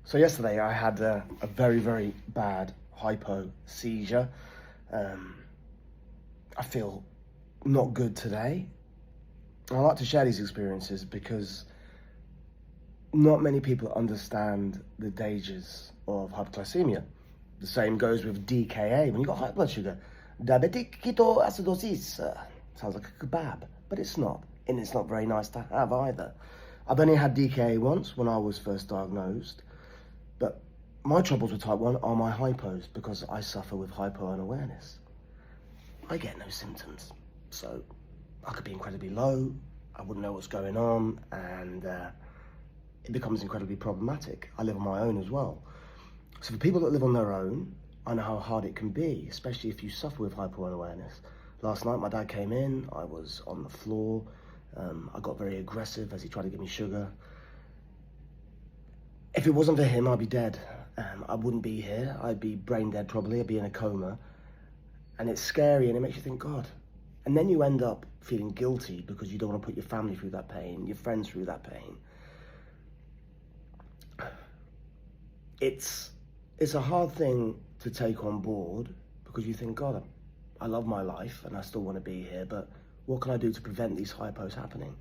So yesterday I had a very, very bad hypo seizure. I feel not good today. I like to share these experiences because not many people understand the dangers of hypoglycemia. The same goes with DKA. When you've got high blood sugar, diabetic ketoacidosis, sounds like a kebab, but it's not. And it's not very nice to have either. I've only had DKA once when I was first diagnosed, but my troubles with type 1 are my hypos because I suffer with Hypo Unawareness. I get no symptoms, so I could be incredibly low, I wouldn't know what's going on, and it becomes incredibly problematic. I live on my own as well. So for people that live on their own, I know how hard it can be, especially if you suffer with Hypo Unawareness. Last night my dad came in, I was on the floor, I got very aggressive as he tried to give me sugar. If it wasn't for him, I'd be dead. I wouldn't be here. I'd be brain dead probably. I'd be in a coma. And it's scary and it makes you think, God. And then you end up feeling guilty because you don't want to put your family through that pain, your friends through that pain. It's a hard thing to take on board because you think, God, I love my life and I still want to be here, but what can I do to prevent these hypos happening?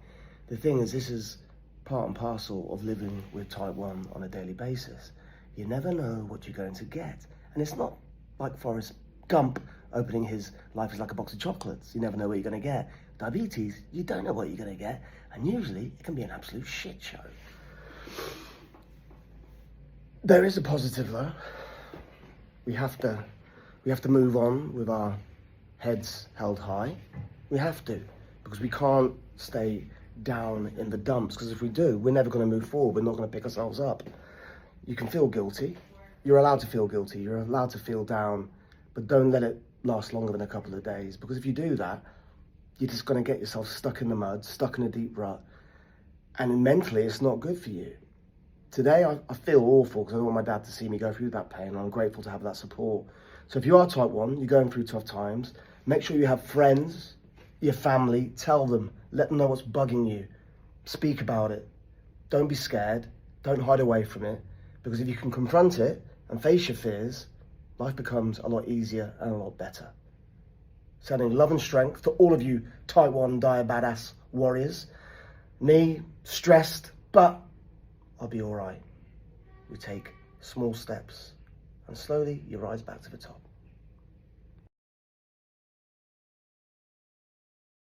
The thing is, this is part and parcel of living with type 1 on a daily basis. You never know what you're going to get. And it's not like Forrest Gump opening his life is like a box of chocolates. You never know what you're going to get. Diabetes, you don't know what you're going to get. And usually it can be an absolute shit show. There is a positive though. We have to move on with our heads held high. We have to, because we can't stay down in the dumps, because if we do, we're never going to move forward. We're not going to pick ourselves up. You can feel guilty. You're allowed to feel guilty. You're allowed to feel down, but don't let it last longer than a couple of days, because if you do that, you're just going to get yourself stuck in the mud, stuck in a deep rut, and mentally it's not good for you. Today I feel awful because I don't want my dad to see me go through that pain, and I'm grateful to have that support. So if you are type 1, you're going through tough times, make sure you have friends, your family, tell them, let them know what's bugging you, speak about it. Don't be scared, don't hide away from it, because if you can confront it and face your fears, life becomes a lot easier and a lot better. Sending love and strength to all of you type 1 dire badass warriors. Me, stressed, but I'll be all right. We take small steps and slowly you rise back to the top.